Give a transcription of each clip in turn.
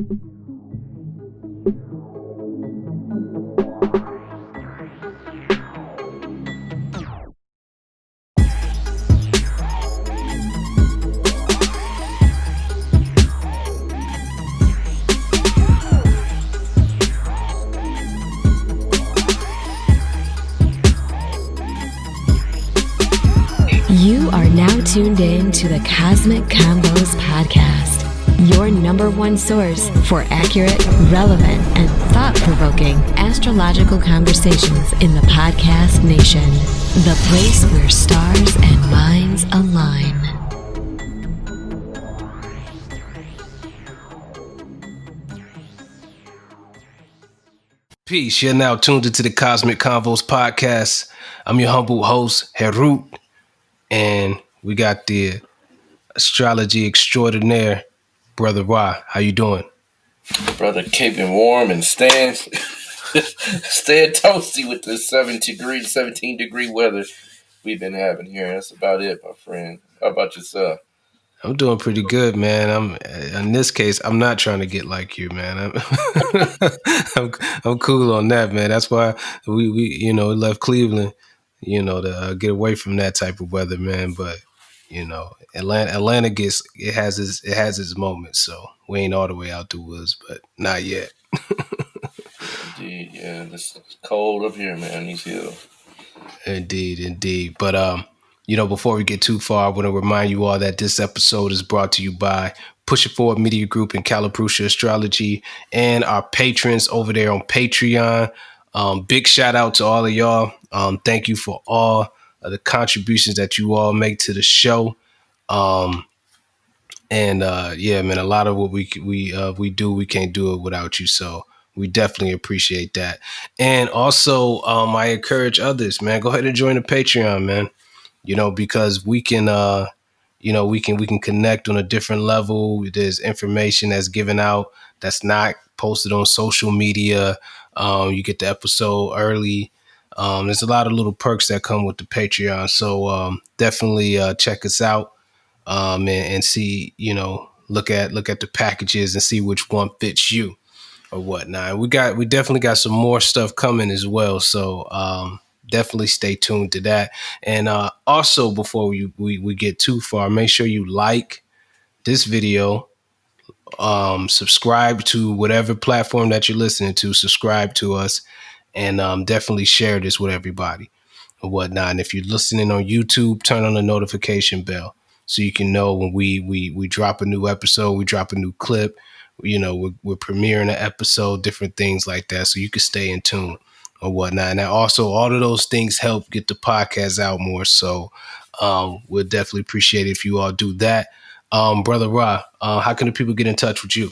You are now tuned in to the Cosmic Convos podcast, your number one source for accurate, relevant, and thought-provoking astrological conversations in the podcast nation. The place where stars and minds align. Peace. You're now tuned into the Cosmic Convos podcast. I'm your humble host, Herut, and we got the astrology extraordinaire, Brother Ra. How you doing? Brother, keeping warm and staying toasty with the 17 degree weather we've been having here. That's about it, my friend. How about yourself? I'm doing pretty good, man. In this case, I'm not trying to get like you, man. I'm cool on that, man. That's why we left Cleveland, to get away from that type of weather, man. But Atlanta has its moments, so we ain't all the way out the woods, but not yet. Indeed, yeah. It's cold up here, man. These hills. Indeed. But before we get too far, I want to remind you all that this episode is brought to you by Push It Forward Media Group and Caliprucia Astrology and our patrons over there on Patreon. Big shout out to all of y'all. Thank you for all of the contributions that you all make to the show. Man, a lot of what we do, we can't do it without you. So we definitely appreciate that. And also, I encourage others, man, go ahead and join the Patreon, man. Because we can, we can connect on a different level. There's information that's given out that's not posted on social media. You get the episode early. There's a lot of little perks that come with the Patreon. So definitely check us out and see, look at the packages and see which one fits you or whatnot. We definitely got some more stuff coming as well. So definitely stay tuned to that. And also, before we get too far, make sure you like this video, subscribe to whatever platform that you're listening to, subscribe to us, and definitely share this with everybody or whatnot. And if you're listening on YouTube, turn on the notification bell so you can know when we drop a new episode, we drop a new clip, we're premiering an episode, different things like that, so you can stay in tune or whatnot. And also, all of those things help get the podcast out more. So we'll definitely appreciate it if you all do that. Brother Ra, how can the people get in touch with you?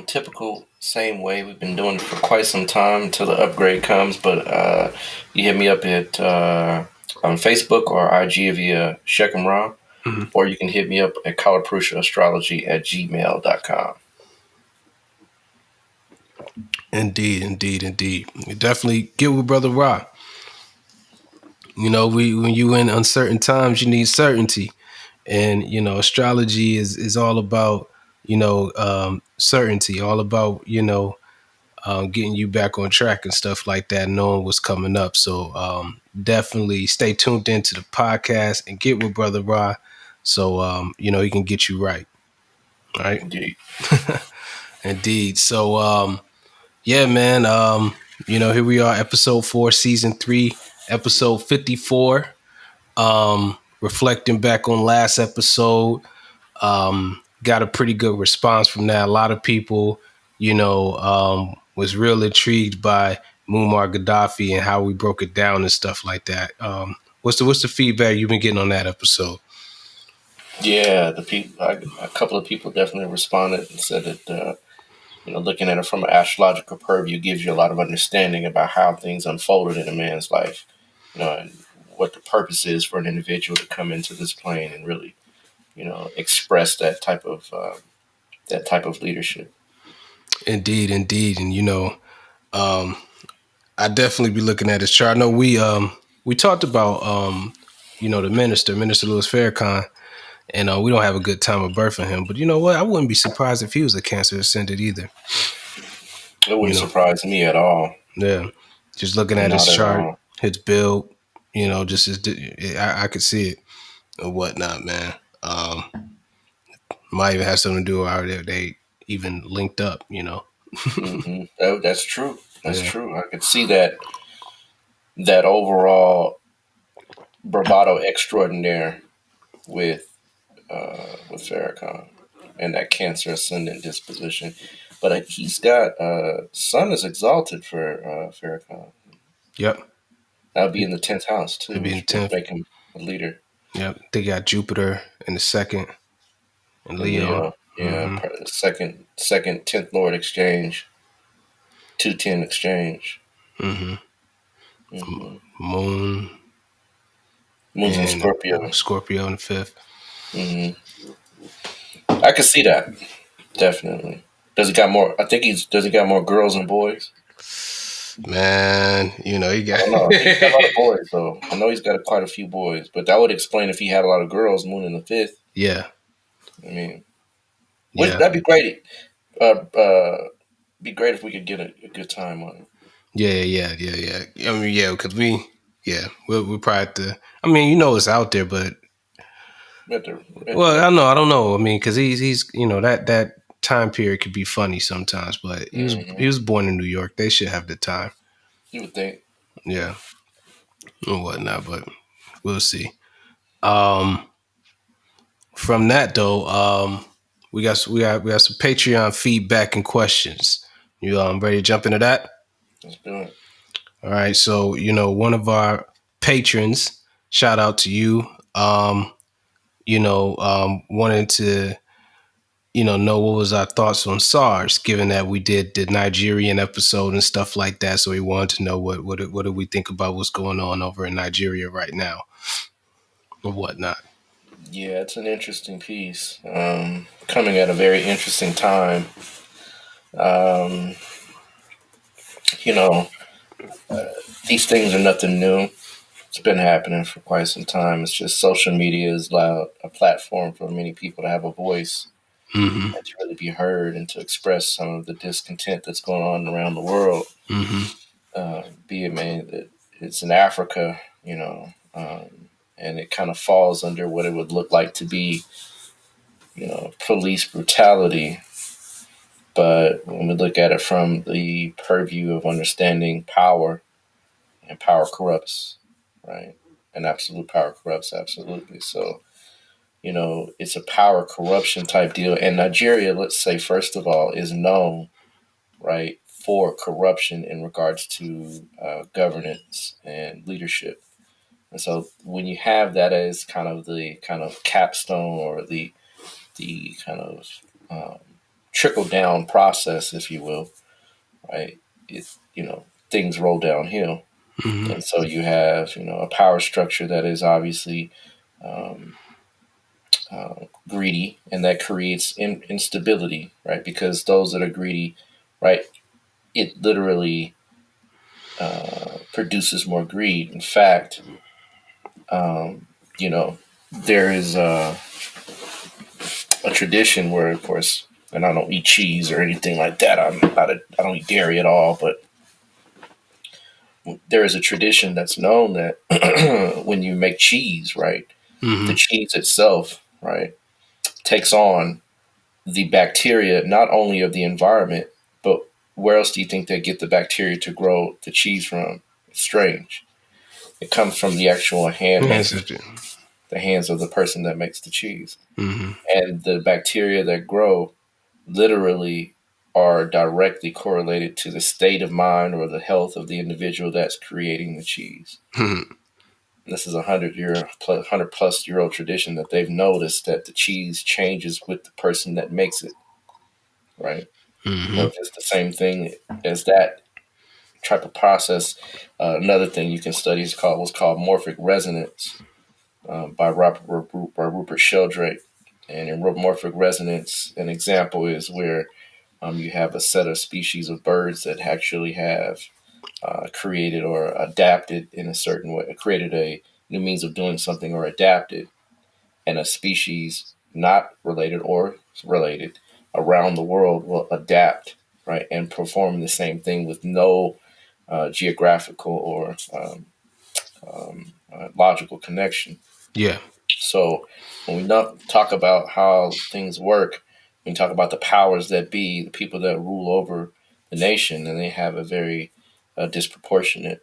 Typical same way. We've been doing it for quite some time until the upgrade comes. But you hit me up at on Facebook or IG via Shechem Ra, or you can hit me up at calipruciaastrology@gmail.com. Indeed. You definitely get with Brother Ra. When you in uncertain times, you need certainty. And, astrology is all about, certainty, all about, getting you back on track and stuff like that, knowing what's coming up. So definitely stay tuned into the podcast and get with Brother Ra so, he can get you right. All right. Indeed. Indeed. So, yeah, man, here we are, episode 4, season 3, episode 54. Reflecting back on last episode, got a pretty good response from that. A lot of people, was real intrigued by Muammar Gaddafi and how we broke it down and stuff like that. What's the feedback you've been getting on that episode? Yeah, a couple of people definitely responded and said that, looking at it from an astrological purview gives you a lot of understanding about how things unfolded in a man's life, and what the purpose is for an individual to come into this plane and really, express that type of leadership. Indeed. And, I definitely be looking at his chart. I know we talked about, the Minister Louis Farrakhan, And we don't have a good time of birth for him. But you know what? I wouldn't be surprised if he was a cancer ascendant either. It wouldn't surprise me at all. Yeah. Just looking at his Not at chart, all. his build, just I could see it or whatnot, man. Might even have something to do with how they even linked up. Oh, that's true. That's Yeah. true. I could see that overall bravado extraordinaire with Farrakhan and that Cancer ascendant disposition. But he's got Sun is exalted for Farrakhan. Yep. That would be in the 10th house It'd too, be in the which would 10th. make him a leader. Yep. They got Jupiter in the second and And Leo. Leo, yeah, second 10th Lord exchange, 210 exchange. Mm-hmm. hmm Moon Moon's in and Scorpio. Scorpio in the fifth. hmm I could see that definitely. Does he got more? I think does he got more girls and boys? Man, he I got don't know. I think he's got a lot of boys, though. I know he's got quite a few boys, but that would explain if he had a lot of girls. Moon in the fifth. yeah. I mean, Yeah. that'd be great. Be great if we could get a good time on it. Yeah. I mean, yeah, because we probably have to. I mean, it's out there, but well, I don't know. I mean, because he's that time period could be funny sometimes, but he was born in New York. They should have the time. You would think. Yeah, and whatnot, but we'll see. Um, from that though, we got some Patreon feedback and questions. You ready to jump into that? Let's do it. All right, so one of our patrons, shout out to you. Wanted to know what was our thoughts on SARS, given that we did the Nigerian episode and stuff like that. So he wanted to know what do we think about what's going on over in Nigeria right now and whatnot. Yeah, it's an interesting piece. Coming at a very interesting time. Um, you know, these things are nothing new. It's been happening for quite some time. It's just social media is allowed a platform for many people to have a voice Mm-hmm. and to really be heard and to express some of the discontent that's going on around the world. Mm-hmm. Be it that it's in Africa, and it kind of falls under what it would look like to be, police brutality. But when we look at it from the purview of understanding power, and power corrupts, right? And absolute power corrupts, absolutely. So, it's a power corruption type deal. And Nigeria, let's say, first of all, is known, right, for corruption in regards to governance and leadership. And so when you have that as the kind of capstone or the kind of trickle down process, if you will, right? Things roll downhill. Mm-hmm. And so you have, a power structure that is obviously um, greedy, and that creates instability, right? Because those that are greedy, right, it literally produces more greed. In fact, um, there is a tradition where, of course, and I don't eat cheese or anything like that. I don't eat dairy at all, but there is a tradition that's known that when you make cheese, right, Mm-hmm. the cheese itself, right, takes on the bacteria not only of the environment, but where else do you think they get the bacteria to grow the cheese from? It's strange. It comes from the actual the hands of the person that makes the cheese. Mm-hmm. And the bacteria that grow literally are directly correlated to the state of mind or the health of the individual that's creating the cheese. Mm-hmm. This is a 100+ year old tradition that they've noticed that the cheese changes with the person that makes it, right? Mm-hmm. Just the same thing as that type of process. Another thing you can study is what's called morphic resonance by Rupert Sheldrake. And in morphic resonance, an example is where you have a set of species of birds that actually have created or adapted in a certain way, created a new means of doing something or adapted. and a species not related or related around the world will adapt, right, and perform the same thing with no geographical or logical connection. Yeah. So when we not talk about how things work, we talk about the powers that be, the people that rule over the nation, and they have a very disproportionate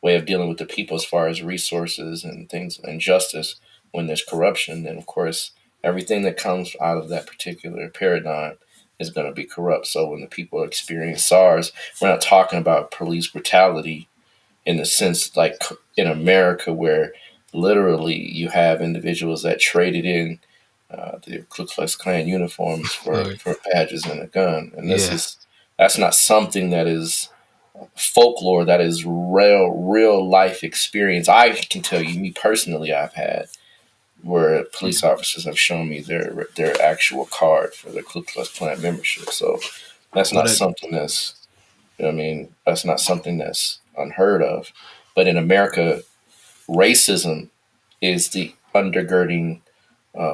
way of dealing with the people as far as resources and things and justice. When there's corruption, then of course everything that comes out of that particular paradigm is going to be corrupt. So when the people experience SARS, we're not talking about police brutality in the sense like in America where literally you have individuals that traded in the Ku Klux Klan uniforms Right. for badges and a gun, and Yeah. that's not something that is folklore. That is real life experience. I can tell you, me personally, I've had where police officers have shown me their actual card for their Ku Klux Klan membership. So that's Well, not that, something that's I mean, that's not something that's unheard of. But in America, racism is the undergirding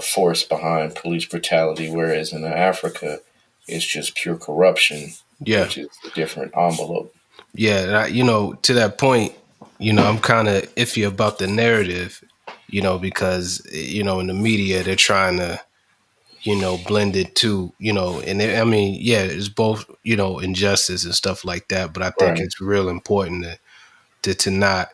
force behind police brutality, whereas in Africa, it's just pure corruption, yeah. which is a different envelope. Yeah. And to that point, I'm kind of iffy about the narrative, because, in the media, they're trying to, blend it too, and I mean, yeah, it's both, injustice and stuff like that. But I think Right. it's real important to not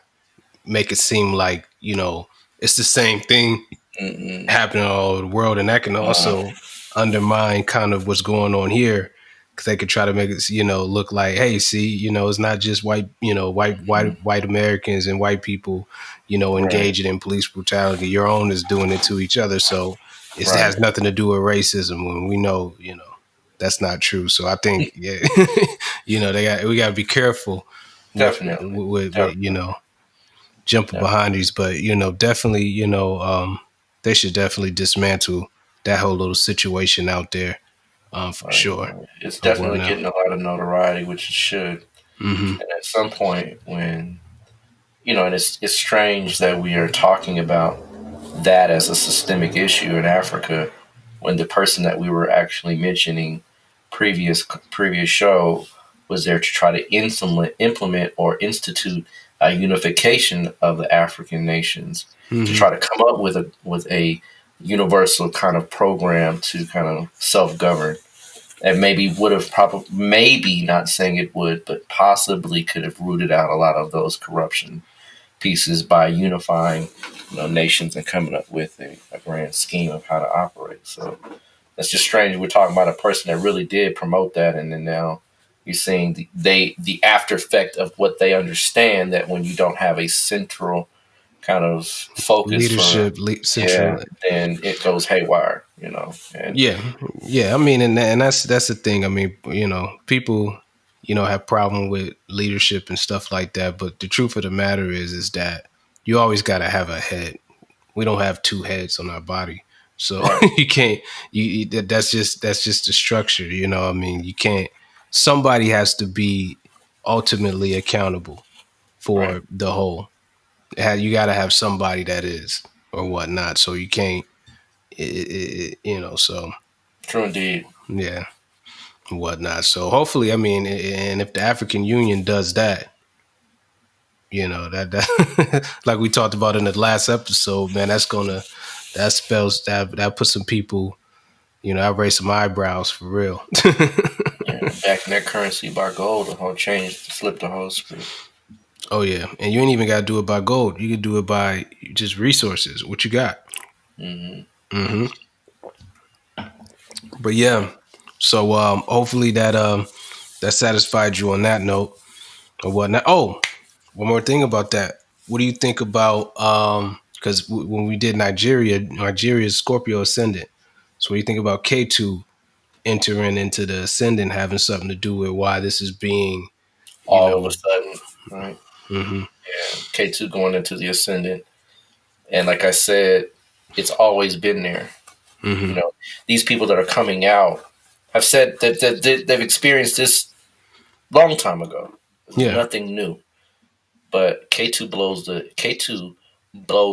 make it seem like, it's the same thing Mm-mm. happening all over the world, and that can Uh, also undermine kind of what's going on here, because they could try to make it look like, hey, see, it's not just white, white Americans and white people, right. engaging in police brutality. Your own is doing it to each other, so it Right. has nothing to do with racism, when we know, that's not true. So I think, yeah, we got to be careful with Definitely. with Definitely. jumping Definitely. behind these, but definitely, they should definitely dismantle that whole little situation out there, for Right. sure. Right. It's Of what definitely now? getting a lot of notoriety, which it should. Hmm. And at some point, when and it's strange that we are talking about that as a systemic issue in Africa when the person that we were actually mentioning previous show was there to try to implement or institute a unification of the African nations to Hmm. try to come up with a universal kind of program to kind of self govern and maybe would have probably maybe not saying it would but possibly could have rooted out a lot of those corruption pieces by unifying nations and coming up with a grand scheme of how to operate. So that's just strange. We're talking about a person that really did promote that, and then now you're seeing the after effect of what they understand that when you don't have a central kind of focus for Leadership, central. yeah, then it goes haywire, and Yeah, yeah. I mean, and that's the thing. I mean, people, have problem with leadership and stuff like that. But the truth of the matter is that you always got to have a head. We don't have two heads on our body, so right, you can't. That's just the structure. I mean, you can't. Somebody has to be ultimately accountable right, for the whole. You got to have somebody that is or whatnot. So you can't. So true indeed. yeah, whatnot. So hopefully, I mean, and if the African Union does that, that like we talked about in the last episode, man, that spells that puts some people, I raise some eyebrows for real. Yeah, backing their currency by gold, the whole change, flip the whole script. Oh yeah, and you ain't even got to do it by gold. You can do it by just resources. What you got? Hmm. Hmm. But yeah, so hopefully that satisfied you on that note or whatnot. Oh, one more thing about that. What do you think about because when we did Nigeria's Scorpio ascendant. So what do you think about K2 entering into the ascendant, having something to do with why this is being, you All of a know, sudden, right? hmm Yeah, K2 going into the ascendant, and like I said, it's always been there. You hmm know, these people that are coming out have said that they've experienced this long time ago. It's yeah, nothing new. But K2 blows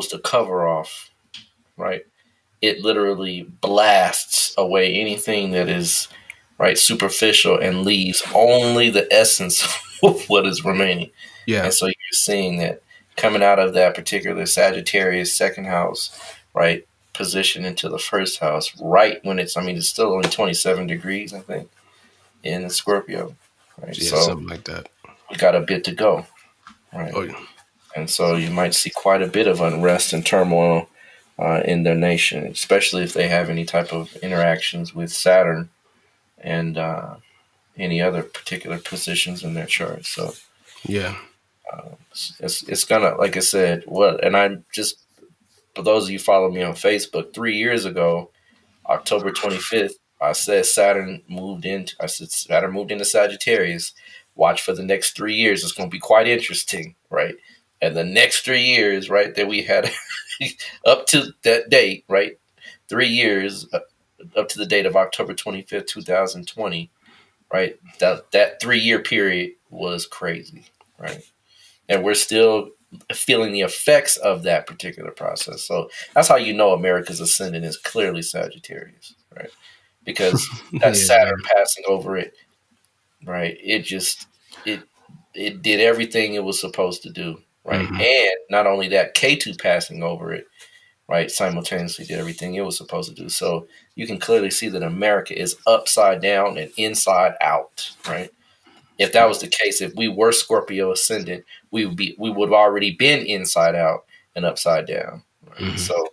the cover off right, it literally blasts away anything that is right superficial and leaves only the essence of what is remaining. Yeah. And so you're seeing that coming out of that particular Sagittarius second house, right, position into the first house, right when it's, I mean, it's still only 27 degrees, I think, in Scorpio, right? Yeah, So something like that. we got a bit to go, right? Oh, yeah. And so you might see quite a bit of unrest and turmoil in their nation, especially if they have any type of interactions with Saturn and any other particular positions in their chart. So Yeah. it's gonna, like I said, what, and I just, for those of you who follow me on Facebook, 3 years ago, October 25th, I said Saturn moved into Sagittarius. Watch for the next 3 years. It's going to be quite interesting, right? And the next 3 years, right, that we had up to that date, right, 3 years up to the date of October 25th, 2020, right? That 3 year period was crazy, right? And we're still feeling the effects of that particular process. So that's how you know America's ascendant is clearly Sagittarius, right? Because that Yeah, man. Saturn passing over it, right? It it did everything it was supposed to do, right? Hmm. And not only that, K2 passing over it, right, simultaneously did everything it was supposed to do. So you can clearly see that America is upside down and inside out, right? If that was the case, if we were Scorpio ascendant, we would have already been inside out and upside down. Right? Hmm. So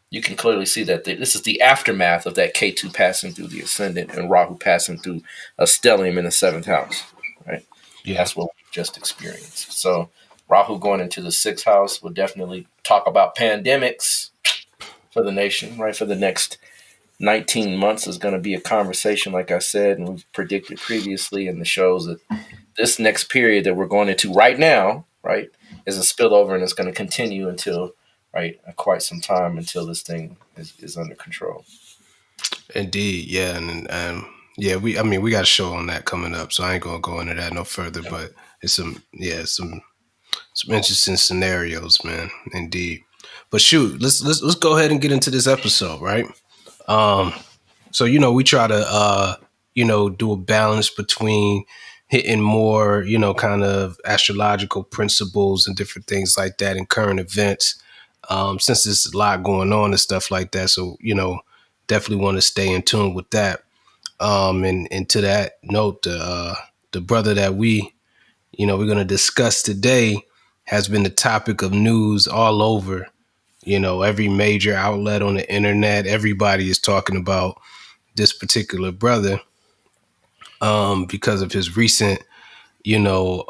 you can clearly see that this is the aftermath of that K2 passing through the ascendant and Rahu passing through a stellium in the seventh house. Right, Yeah. that's what we just experienced. So Rahu going into the sixth house will definitely talk about pandemics for the nation. Right, for the next 19 months is going to be a conversation, like I said, and we've predicted previously in the shows that this next period that we're going into right now, right, is a spillover and it's going to continue until, right, quite some time until this thing is under control. Indeed. Yeah. And yeah, I mean, we got a show on that coming up, so I ain't gonna go into that no further. But it's some interesting scenarios, man. Indeed. But shoot, let's go ahead and get into this episode, right? Um, so we try to do a balance between hitting more, kind of astrological principles and different things like that in current events. Since there's a lot going on and stuff like that. So, definitely want to stay in tune with that. And to that note, the brother that we're going to discuss today has been the topic of news all over, every major outlet on the internet. Everybody is talking about this particular brother, because of his recent, you know,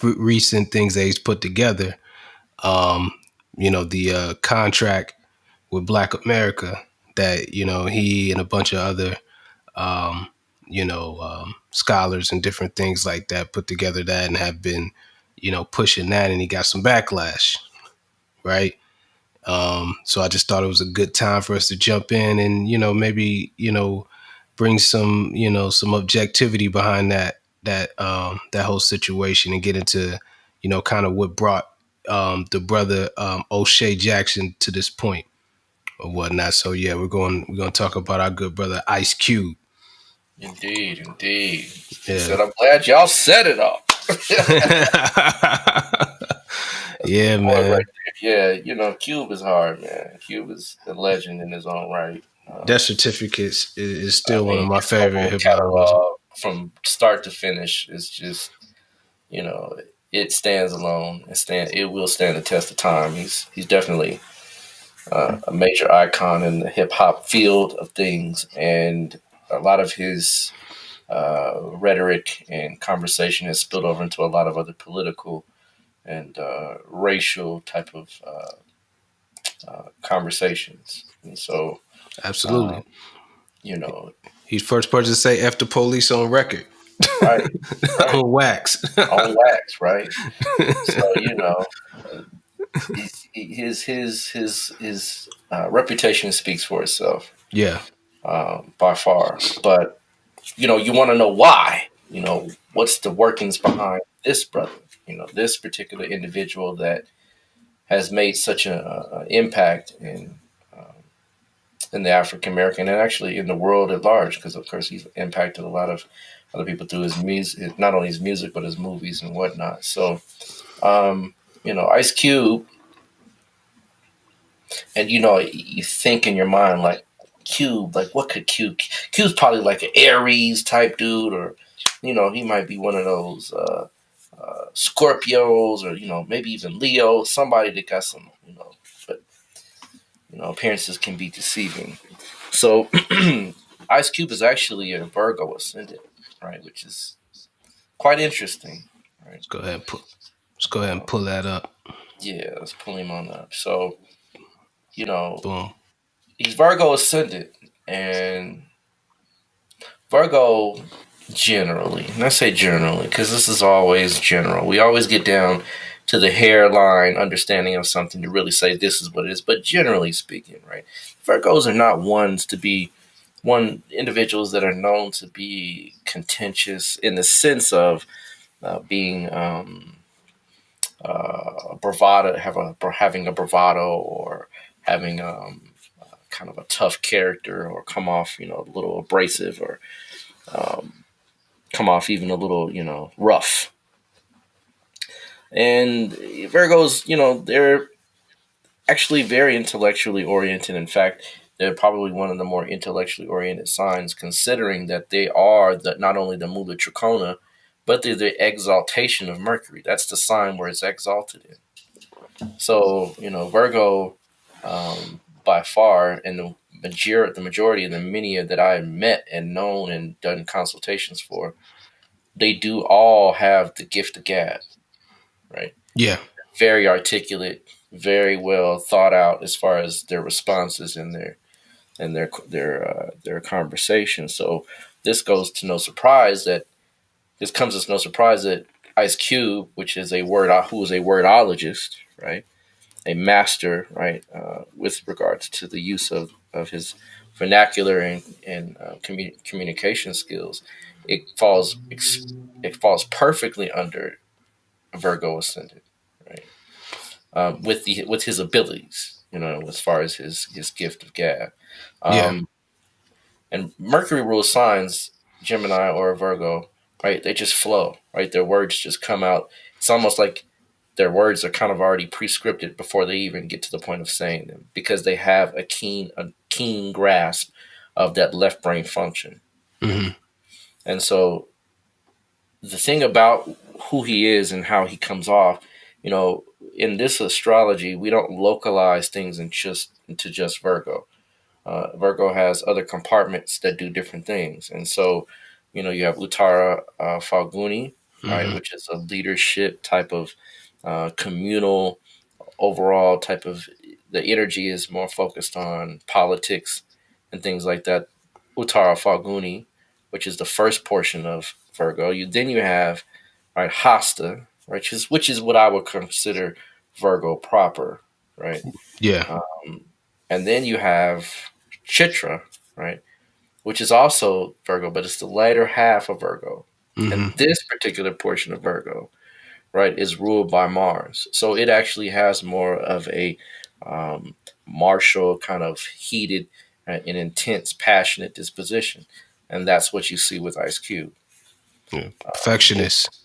recent things that he's put together. Um, the contract with Black America that, he and a bunch of other, scholars and different things like that put together that and have been, pushing that, and he got some backlash, right? So I just thought it was a good time for us to jump in and, maybe, bring some, some objectivity behind that whole situation and get into, kind of what brought the brother O'Shea Jackson to this point or whatnot. So yeah, we're gonna talk about our good brother Ice Cube. Indeed, indeed. He Yeah. said, I'm glad y'all set it up. Yeah, Boy, man. right there. Yeah, Cube is hard, man. Cube is a legend in his own right. Death Certificates is I still one of mean, my his favorite whole hip hop albums. catalog from start to finish is just, you know, it stands alone. It will stand the test of time. He's definitely a major icon in the hip hop field of things, and a lot of his rhetoric and conversation has spilled over into a lot of other political and racial type of conversations. And so, Absolutely. um, you know, He's first person to say F the police on record. right, right, On wax. on wax, right. So his reputation speaks for itself, Yeah, by far. But you want to know why. What's the workings behind this brother? This particular individual that has made such an impact in the African American and actually in the world at large, because of course he's impacted a lot of other people through his music, not only his music but his movies and whatnot. So, um, Ice Cube, and you think in your mind like Cube, like what could Cube? Cube's probably like an Aries type dude, or he might be one of those Scorpios, or maybe even Leo, somebody that got some, but appearances can be deceiving. So Ice Cube is actually a Virgo ascendant, right? Which is quite interesting, right? Let's go ahead and pull that up. Yeah, let's pull him on up. So, you know, Boom. he's Virgo ascendant, and Virgo generally, and I say generally because this is always general. We always get down to the hairline understanding of something to really say this is what it is. But generally speaking, right, Virgos are not individuals that are known to be contentious in the sense of being bravado, having a bravado, or having kind of a tough character, or come off a little abrasive, or um, come off even a little rough. And Virgos, they're actually very intellectually oriented. In fact, they're probably one of the more intellectually oriented signs, considering that they are not only the Mula Trachona, but they're the exaltation of Mercury. That's the sign where it's exalted in. So, Virgo, by far, and the majority of the many that I've met and known and done consultations for, they do all have the gift of gab, right? Yeah. Very articulate, very well thought out as far as their responses and their conversation. So this comes as no surprise that Ice Cube, which is who is a wordologist, right, a master, right, with regards to the use of his vernacular and communication skills, it falls perfectly under Virgo ascendant, right? With his abilities, as far as his gift of gab. Yeah. Um, and Mercury rules signs, Gemini or Virgo, right? They just flow, right? Their words just come out. It's almost like their words are kind of already pre-scripted before they even get to the point of saying them, because they have a keen grasp of that left brain function. Hmm. And so the thing about who he is and how he comes off, in this astrology, we don't localize things into just Virgo. Virgo has other compartments that do different things, and so you have Uttara Falguni, right, Hmm. which is a leadership type of communal overall type of. The energy is more focused on politics and things like that. Uttara Falguni, which is the first portion of Virgo. You have, right, Hasta, right, which is what I would consider Virgo proper, right? Yeah. Um, and then you have Chitra, right, which is also Virgo, but it's the later half of Virgo. Hmm. And this particular portion of Virgo, right, is ruled by Mars. So it actually has more of a martial, kind of heated, and intense, passionate disposition. And that's what you see with Ice Cube. Yeah. It, Perfectionist.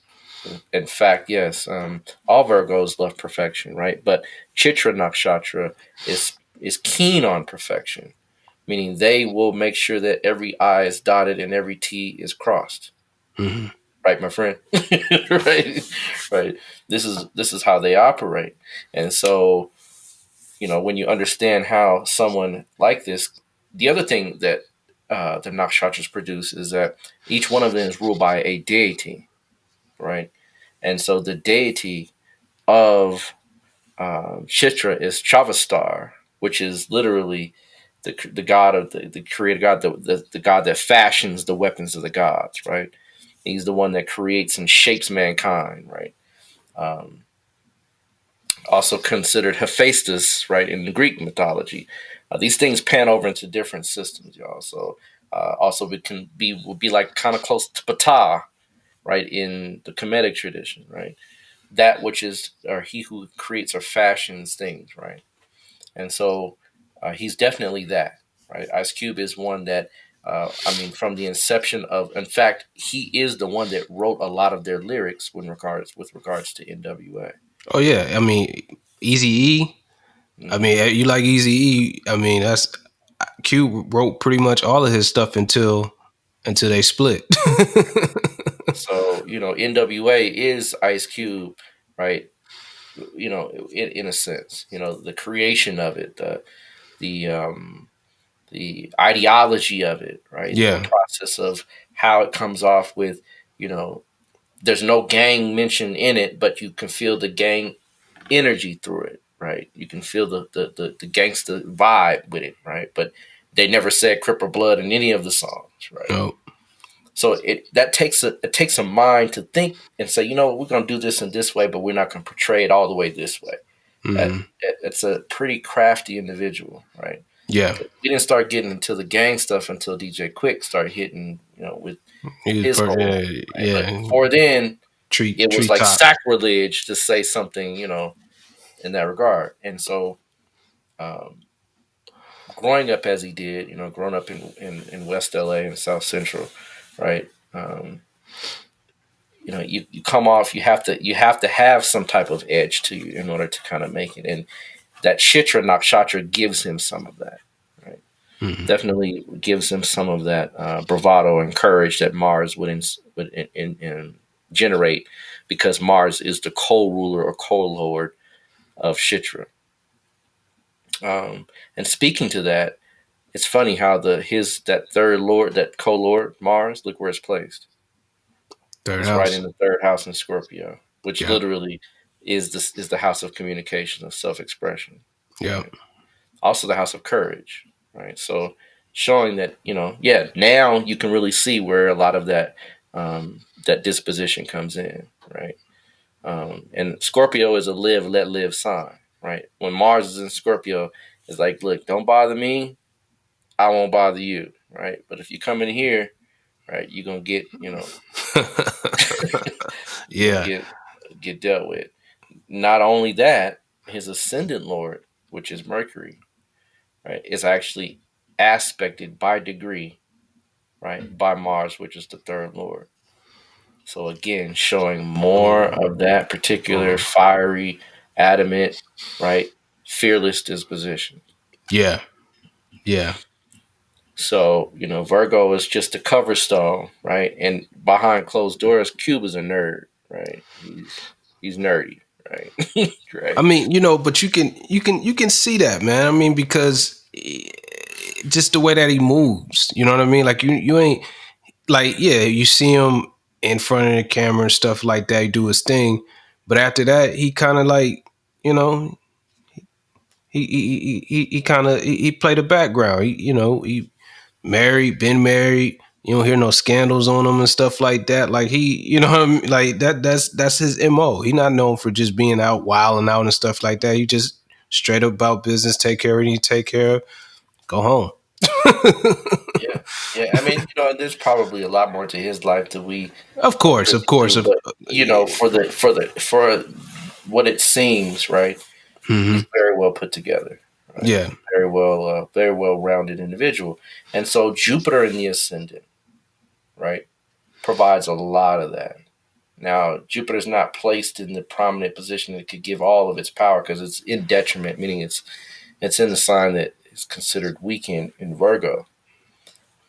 in fact, yes, all Virgos love perfection, right? But Chitra Nakshatra is keen on perfection, meaning they will make sure that every I is dotted and every T is crossed. Hmm. Right, my friend. Right, right. This is how they operate, and so when you understand how someone like this, the other thing that the nakshatras produce is that each one of them is ruled by a deity, right? And so the deity of Chitra is Chavastar, which is literally the god of the creator god, the god that fashions the weapons of the gods, right? He's the one that creates and shapes mankind, right? Um, Also considered Hephaestus, right, in the Greek mythology. These things pan over into different systems, y'all. So also it would be like kind of close to Ptah, right, in the Kemetic tradition, right? that which is, or he who creates or fashions things, right? And so he's definitely that, right? Ice Cube is one that, I mean, from the inception of, in fact, he is the one that wrote a lot of their lyrics with regards to NWA. Oh yeah, I mean, Easy E. I Hmm. mean, you like Easy E. I mean, that's Cube wrote pretty much all of his stuff until they split. So NWA is Ice Cube, right? In a sense, the creation of it, the the ideology of it, right? The Yeah. process of how it comes off with, you know, there's no gang mention in it, but you can feel the gang energy through it, right? You can feel the gangster vibe with it, right? But they never said Crip or Blood in any of the songs, right? No. So it takes a mind to think and say, we're gonna do this in this way, but we're not gonna portray it all the way this way. That, Hmm. that's a pretty crafty individual, right? Yeah. We didn't start getting into the gang stuff until DJ Quick started hitting, with He was his whole, yeah, right? But yeah. before then, Tree it was like treetop. sacrilege to say something, in that regard. And so, um, growing up as he did, growing up in West LA and South Central, right? You come off, you have to have some type of edge to you in order to kind of make it. And that Shitra Nakshatra gives him some of that, right? Hmm. Definitely gives him some of that bravado and courage that Mars would generate, because Mars is the co-ruler or co-lord of Shitra. And speaking to that, it's funny how that third lord, that co-lord Mars, look where it's placed. Third It's right in house. the third house in Scorpio, which Yeah. literally is the house of communication, of self-expression, Yeah. right? Also the house of courage, right? So showing that, yeah, now you can really see where a lot of that disposition comes in, right? And Scorpio is a live, let live sign, right? When Mars is in Scorpio, it's like, look, don't bother me, I won't bother you, right? But if you come in here, right, you're gonna you're gonna Yeah. get dealt with. Not only that, his ascendant lord, which is Mercury, right, is actually aspected by degree, right, by Mars, which is the third lord. So again, showing more of that particular fiery, adamant, right, fearless disposition. Yeah. Yeah. So, Virgo is just a cover stone, right? And behind closed doors, Cube is a nerd, right? He's nerdy, right? I Right. mean, but you can see that, man. I mean, because just the way that he moves, you know what I mean? Like you ain't like, yeah, you see him in front of the camera and stuff like that, he do his thing, but after that, he kind of like, you know, he kind of he played the background. He married, been married. You don't hear no scandals on him and stuff like that. Like he, you know what I mean? Like that's his MO. He not known for just being out wilding out and stuff like that. He just straight up about business, take care of what you take care of, go home. Yeah. Yeah. I mean, there's probably a lot more to his life that we Of are course, of privy course. to, but for what it seems, right? Mm-hmm. He's very well put together, right? Yeah, Very well rounded individual. And so Jupiter in the ascendant, right, provides a lot of that. Now, Jupiter's not placed in the prominent position that could give all of its power, because it's in detriment, meaning it's in the sign that is considered weak in Virgo.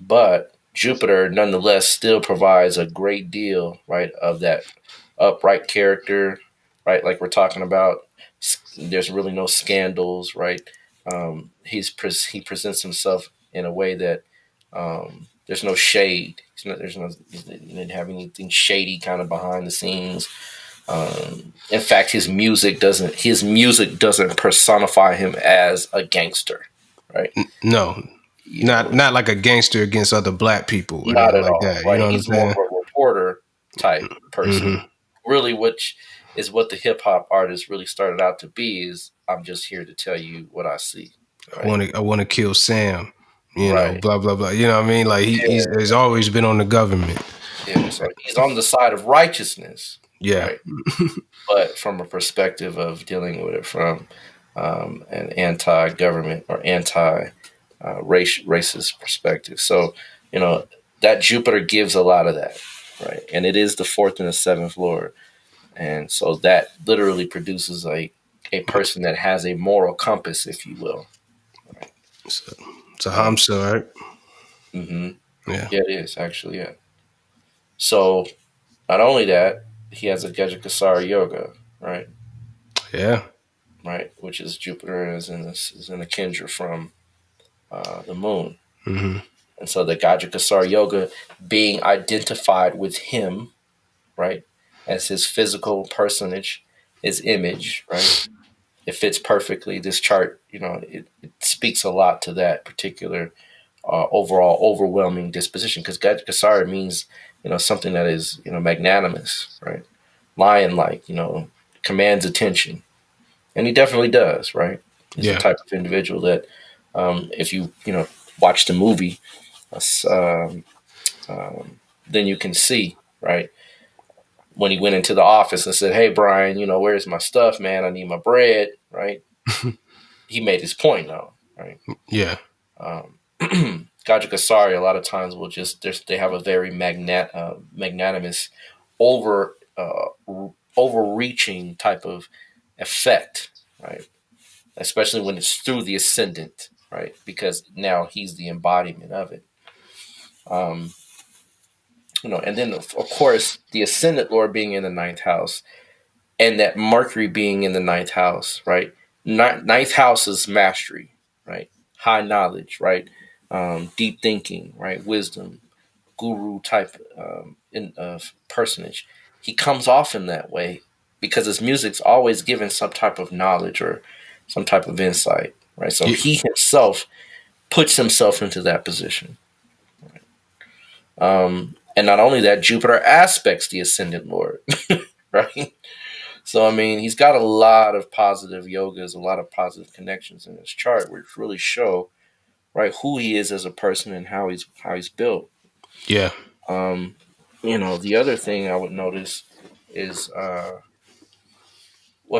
But Jupiter, nonetheless, still provides a great deal, right, of that upright character, right? Like we're talking about, there's really no scandals, right? He presents himself in a way that there's no shade. He didn't have anything shady kind of behind the scenes. In fact, his music doesn't personify him as a gangster, right? no, You not know, not like a gangster against other black people or Not nothing at like all, that. You right? know what I'm He's more saying? of a reporter type person. Hmm. Really, which is what the hip hop artist really started out to be, is I'm just here to tell you what I see, right? I want to kill Sam. Right. Blah blah blah. You know what I mean? Like he's Yeah. always been on the government. Yeah. So he's on the side of righteousness, Yeah. right? But from a perspective of dealing with it from an anti-government or racist perspective. So, you know, that Jupiter gives a lot of that, right? And it is the fourth and the seventh lord. And so that literally produces a person that has a moral compass, if you will. Right? It's a Um, Hamsa, right? hmm Yeah. Yeah, it is actually, yeah. So not only that, he has a Gajakasara yoga, right? Yeah. Right, which is Jupiter is in a Kendra from the moon, Hmm. and so the Gajrakasar yoga being identified with him, right, as his physical personage, his image, right. It fits perfectly. This chart, it speaks a lot to that particular overall overwhelming disposition because Gajrakasara means something that is magnanimous, right, lion-like, commands attention. And he definitely does, right? He's the Yeah. type of individual that, if you watch the movie, um, um, then you can see, right, when he went into the office and said, "Hey, Brian, where's my stuff, man? I need my bread," right? He made his point, though, right? Yeah. Um, Gajah Kasari, a lot of times will they have a very magnanimous, over overreaching type of effect, right? Especially when it's through the ascendant, right? Because now he's the embodiment of it. Um, and then of course the ascendant lord being in the ninth house, and that Mercury being in the ninth house, right? Ninth house is mastery, right? High knowledge, right? Deep thinking, right? Wisdom, guru type of personage. He comes off in that way because his music's always given some type of knowledge or some type of insight, right? So Yeah. he himself puts himself into that position. And not only that, Jupiter aspects the ascendant lord, right? So, I mean, he's got a lot of positive yogas, a lot of positive connections in his chart, which really show, right, who he is as a person and how he's built. Yeah. Um, the other thing I would notice is, well,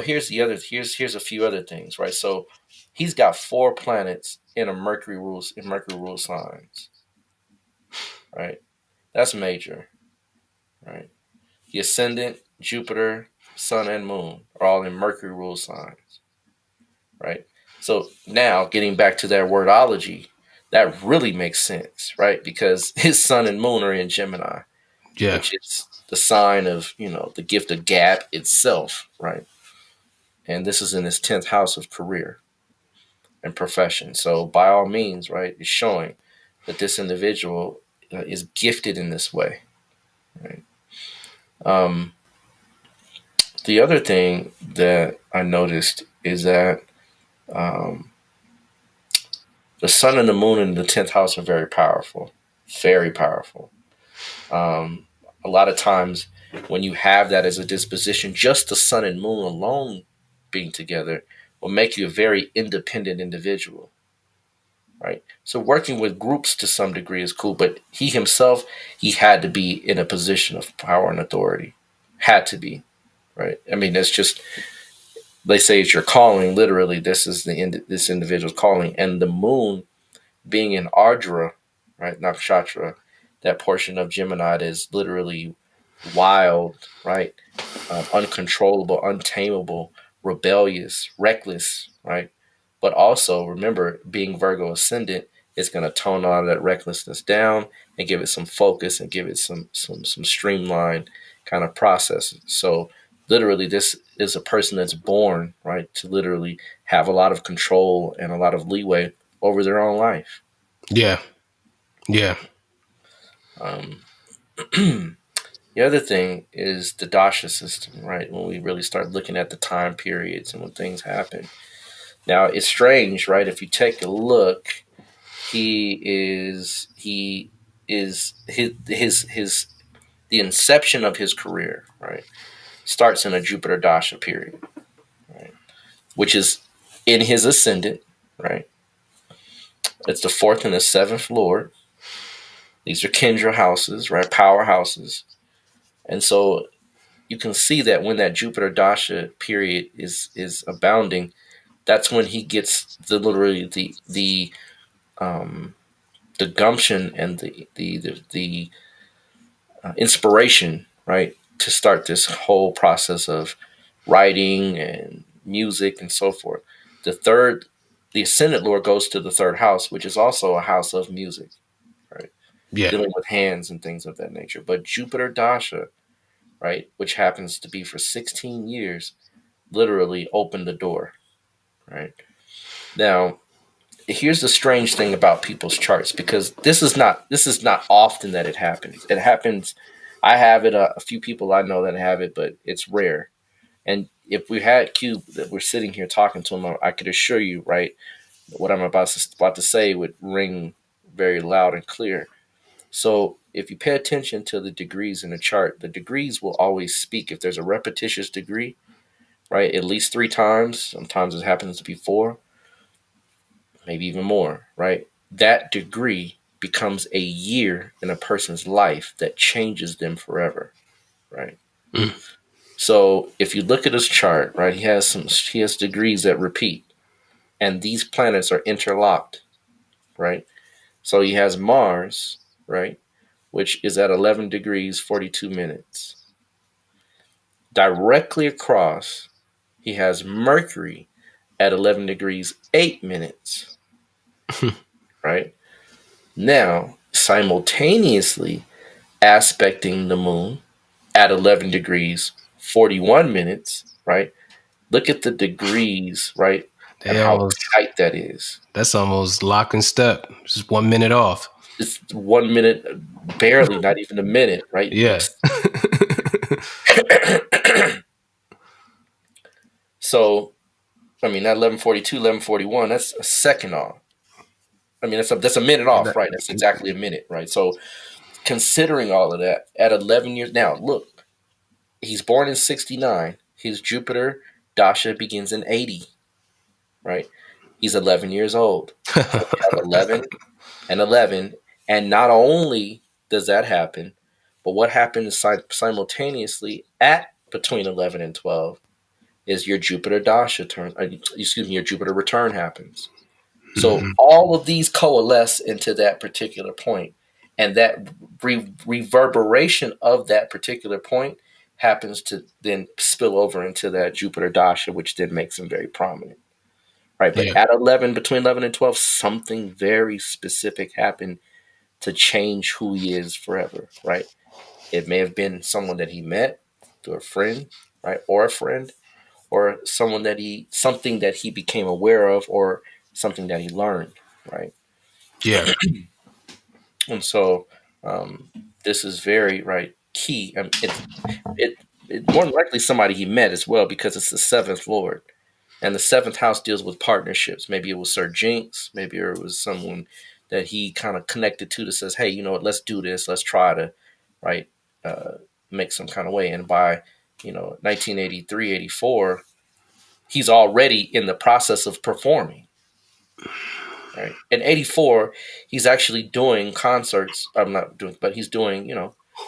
here's a few other things, right? So, he's got 4 planets in Mercury rule signs, right? That's major, right? The ascendant, Jupiter, Sun, and Moon are all in Mercury rule signs, right? So now getting back to that wordology, that really makes sense, right? Because his Sun and Moon are in Gemini, Yeah. which is the sign of, the gift of gab itself, right? And this is in his 10th house of career and profession. So by all means, right, it's showing that this individual is gifted in this way, right? Um, the other thing that I noticed is that um, the sun and the moon in the 10th house are very powerful, very powerful. Um, a lot of times when you have that as a disposition, just the sun and moon alone being together will make you a very independent individual, right? So working with groups to some degree is cool, but he himself, he had to be in a position of power and authority. Had to be, right? I mean, that's just, they say it's your calling. Literally, this is this individual's calling, and the moon being in Ardra, right, Nakshatra, that portion of Gemini that is literally wild, right, uncontrollable, untamable, rebellious, reckless, right. But also remember, being Virgo ascendant is going to tone all of that recklessness down and give it some focus and give it some streamlined kind of process. So literally, this is a person that's born, right, to literally have a lot of control and a lot of leeway over their own life. Yeah. Yeah. Um, the other thing is the dasha system, right? When we really start looking at the time periods and when things happen. Now it's strange, right? If you take a look, he is his the inception of his career, right, starts in a Jupiter dasha period, right, which is in his ascendant, right. It's the fourth and the seventh lord. These are Kendra houses, right? Power houses. And so you can see that when that Jupiter Dasha period is abounding, that's when he gets literally um, the gumption and the inspiration, right, to start this whole process of writing and music and so forth. The third, the ascendant lord goes to the third house, which is also a house of music, right, Yeah. dealing with hands and things of that nature. But Jupiter Dasha, right, which happens to be for 16 years, literally opened the door, right? Now, here's the strange thing about people's charts, because this is not often that it happens. It happens. I have it. A few people I know that have it, but it's rare. And if we had Cube that we're sitting here talking to him, I could assure you, right, what I'm about to say would ring very loud and clear. So if you pay attention to the degrees in the chart, the degrees will always speak. If there's a repetitious degree, right, at least 3 times, sometimes it happens to be 4, maybe even more, right? That degree becomes a year in a person's life that changes them forever, right? Mm. So if you look at his chart, right, he has degrees that repeat, and these planets are interlocked, right? So he has Mars, right, which is at 11 degrees 42 minutes. Directly across, he has Mercury at 11 degrees 8 minutes, right? Now, simultaneously aspecting the moon at 11 degrees 41 minutes, right? Look at the degrees, right? And They how almost tight that is. That's almost lock and step. Just 1 minute off. It's 1 minute, barely, not even a minute, right? Yeah. So, I mean, that 11:42, 11:41, that's a second off. I mean, that's a minute off, right? That's exactly a minute, right? So, considering all of that, at 11 years now, look, he's born in 69. His Jupiter Dasha begins in 80, right? He's 11 years old. So we have 11 and 11. And not only does that happen, but what happens simultaneously at between 11 and 12 is your Jupiter Dasha turn, excuse me, your Jupiter return happens. So Mhm. all of these coalesce into that particular point, and that reverberation of that particular point happens to then spill over into that Jupiter Dasha, which then makes him very prominent, right? But Yeah. at 11, between 11 and 12, something very specific happened to change who he is forever, right? It may have been someone that he met through a friend, right, or a friend, or something that he became aware of, or something that he learned, right? Yeah. And so um, this is very right key. It more than likely somebody he met as well, because it's the seventh lord, and the seventh house deals with partnerships. Maybe it was Sir Jinx, maybe it was someone that he kind of connected to that says, "Hey, you know what? Let's do this. Let's try to right uh, make some kind of way." And by 1983, 84, he's already in the process of performing. Right. In 84, he's actually doing concerts. I'm not doing, but he's doing,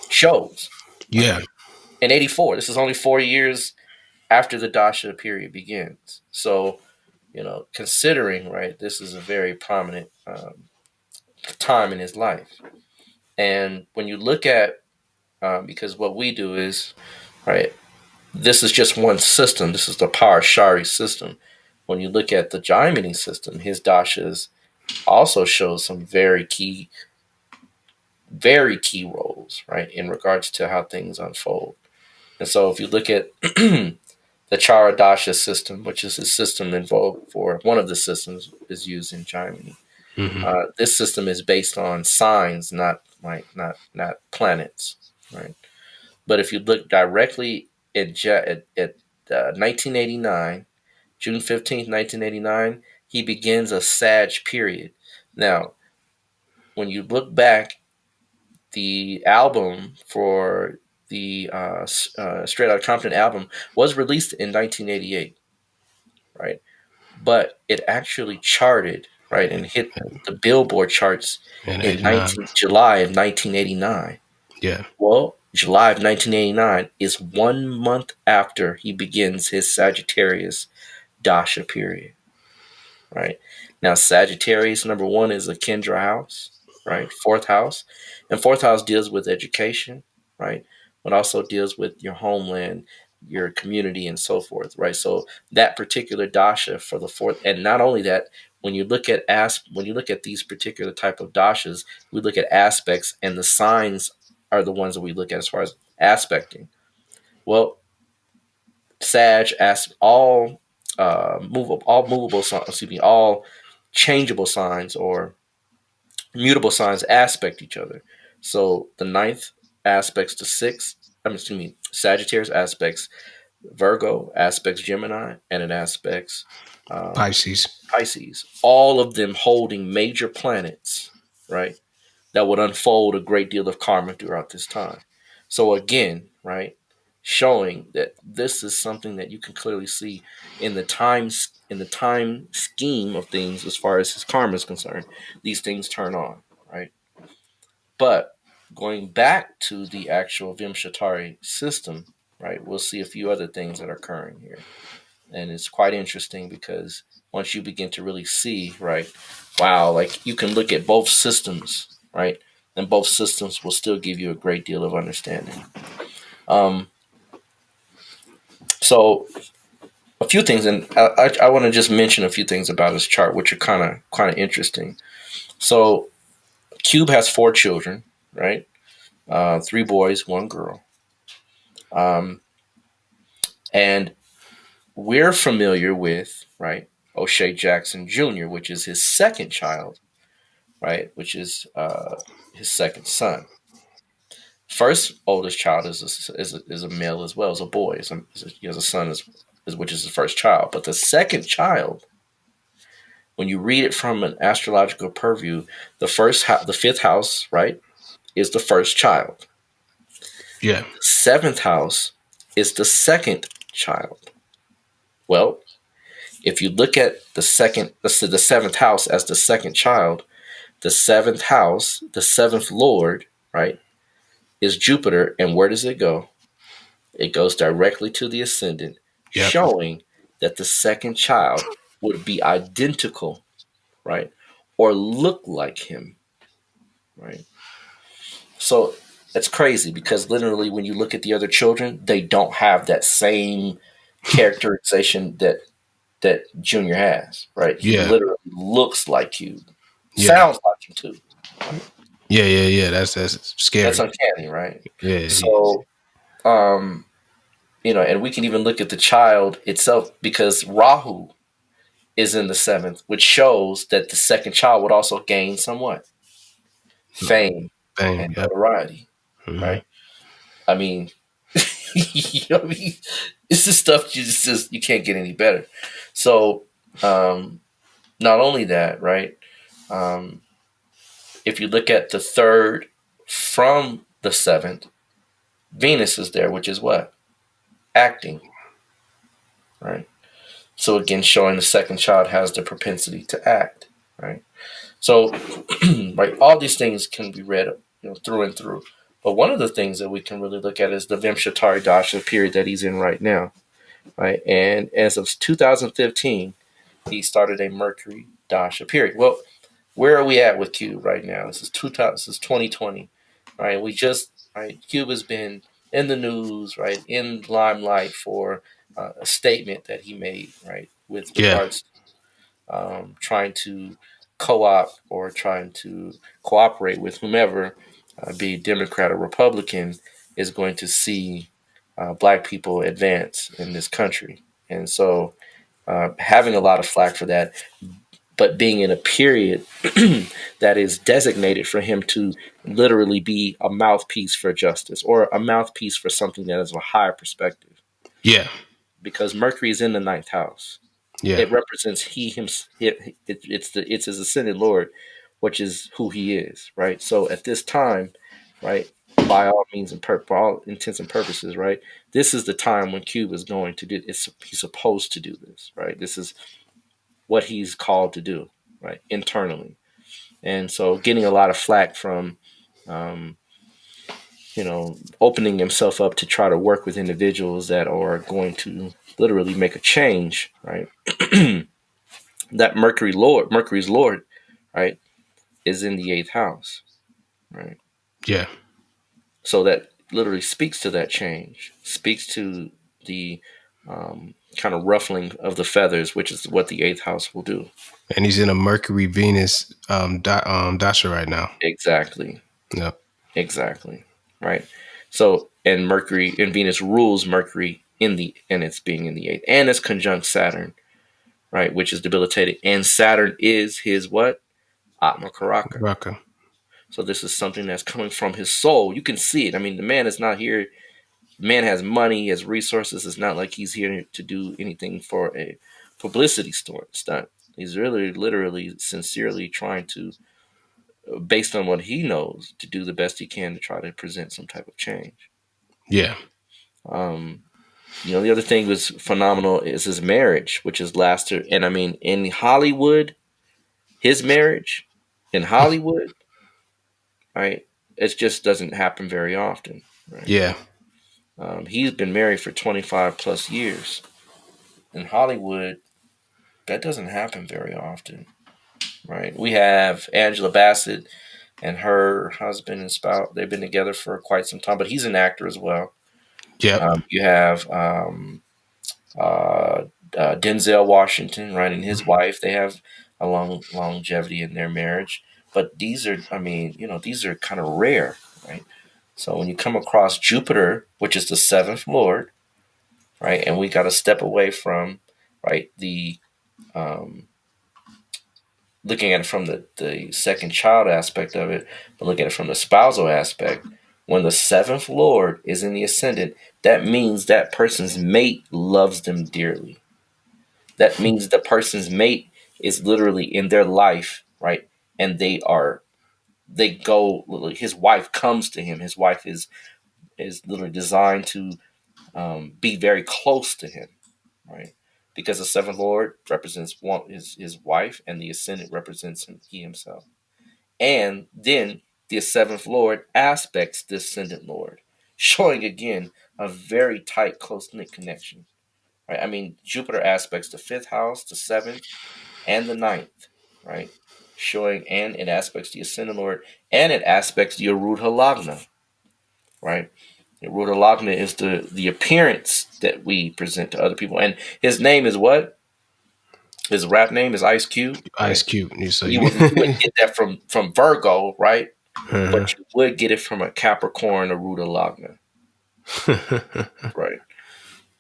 shows. Yeah. In 84, this is only 4 years after the Dasha period begins. So, considering, right, this is a very prominent time in his life. And when you look at, because what we do is, right, this is just one system. This is the Power Shari system. When you look at the Jaimini system, his dashas also show some very key roles, right, in regards to how things unfold. And so if you look at the Charadasha system, which is a system involved for one of the systems is used in Germany. Hmm. This system is based on signs, not planets, right? But if you look directly at 1989, June 15th, 1989, he begins a Sag period. Now, when you look back, the album for the Straight Outta Compton album was released in 1988, right? But it actually charted, right, and hit the Billboard charts And in 89. July of 1989. Yeah. Well, July of 1989 is 1 month after he begins his Sagittarius Dasha period, right? Now, Sagittarius, number one, is a Kendra house, right? Fourth house. And fourth house deals with education, right? But also deals with your homeland, your community, and so forth, right? So that particular dasha for the fourth, and not only that, when you look at these particular type of dashas, we look at aspects, and the signs are the ones that we look at as far as aspecting. Well, Sag asks all movable signs, excuse me, all changeable signs or mutable signs aspect each other. So the ninth aspects to six. Excuse me, Sagittarius aspects Virgo, aspects Gemini, and it aspects um, Pisces. Pisces. All of them holding major planets, right? That would unfold a great deal of karma throughout this time. So again, right, showing that this is something that you can clearly see in the time scheme of things as far as his karma is concerned. These things turn on, right? But going back to the actual Vimshatari system, right, we'll see a few other things that are occurring here. And it's quite interesting because once you begin to really see, right, wow, like you can look at both systems, right, and both systems will still give you a great deal of understanding. Um, so a few things, and I want to just mention a few things about his chart, which are kind of interesting. So Cube has four children, right? Three boys, one girl. Um, and we're familiar with, right, O'Shea Jackson Jr., which is his second child, right, which is his second son. First oldest child is a male as well, as a boy. He has a son, which is his first child. But the second child, when you read it from an astrological purview, the fifth house, right, is the first child. Yeah. The seventh house is the second child. Well, if you look at the seventh house as the second child, the seventh house, the seventh lord, right, is Jupiter. And where does it go? It goes directly to the ascendant, Yep. showing that the second child would be identical, right, or look like him, right? So it's crazy because literally, when you look at the other children, they don't have that same characterization that Junior has, right? He Yeah. literally looks like you, Yeah. sounds like you too, right? Yeah. Yeah. Yeah. That's That's scary. uncanny, right? Yeah. So, um, and we can even look at the child itself because Rahu is in the seventh, which shows that the second child would also gain somewhat fame and Bang. Yep. notoriety, Hmm. right? I mean, you know what I mean? It's just stuff you can't get any better. So, not only that, right? Um, if you look at the third from the seventh, Venus is there, which is what? Acting, right? So again, showing the second child has the propensity to act, right? So, right, all these things can be read, through and through. But one of the things that we can really look at is the Vimshatari Dasha period that he's in right now, right? And as of 2015, he started a Mercury Dasha period. Well, where are we at with Cube right now? This is 2020, right? Cube has been in the news, right, in limelight for a statement that he made, right, with Yeah. regards trying to co-opt or trying to cooperate with whomever, be it Democrat or Republican, is going to see black people advance in this country. And so having a lot of flack for that, but being in a period that is designated for him to literally be a mouthpiece for justice or a mouthpiece for something that is a higher perspective. Yeah. Because Mercury is in the ninth house. Yeah. It represents he himself. It's his ascended Lord, which is who he is, right? So at this time, right, by all means and for all intents and purposes, right, this is the time when Cube is going to do. He's supposed to do this, right? This is what he's called to do, right, internally. And so, getting a lot of flack from um, opening himself up to try to work with individuals that are going to literally make a change, right? That Mercury's Lord, right, is in the eighth house, right? Yeah. So that literally speaks to that change, speaks to the kind of ruffling of the feathers, which is what the eighth house will do. And he's in a Mercury Venus dasha right now. Exactly. Yeah. Exactly. Right. So, and Mercury and Venus rules Mercury and it's being in the eighth, and it's conjunct Saturn, right, which is debilitated. And Saturn is his what? Atma Karaka. Raka. So this is something that's coming from his soul. You can see it. I mean, the man is not here. The man has money, he has resources. It's not like he's here to do anything for a publicity stunt. He's really, literally, sincerely trying to, based on what he knows, to do the best he can to try to present some type of change. Yeah. Um, the other thing was phenomenal is his marriage, which is lasted. And I mean, in Hollywood, his marriage in Hollywood, right? It just doesn't happen very often, right? Yeah. He's been married for 25 plus years. In Hollywood, that doesn't happen very often, right? We have Angela Bassett and her husband and spouse. They've been together for quite some time, but he's an actor as well. Yep. You have uh, Denzel Washington, right, and his wife. They have a long longevity in their marriage, but these are, I mean, these are kind of rare, right? So when you come across Jupiter, which is the seventh lord, right, and we got to step away from, right, the um, looking at it from the second child aspect of it, but look at it from the spousal aspect. When the seventh lord is in the ascendant, that means that person's mate loves them dearly. That means the person's mate is literally in their life, right? And they go. His wife comes to him. His wife is literally designed to be very close to him, right? Because the seventh lord represents one his wife, and the ascendant represents he himself. And then the seventh lord aspects the ascendant lord, showing again a very tight, close knit connection. Right? I mean, Jupiter aspects the fifth house, the seventh, and the ninth, right? Showing, and it aspects the ascendant lord, and it aspects the Arudha Lagna, right? The Arudha Lagna is the appearance that we present to other people. And his name is what? His rap name is Ice Cube, Ice right? Cube. So You wouldn't get that from Virgo, right? uh-huh. But you would get it from a Capricorn Arudha Lagna, right?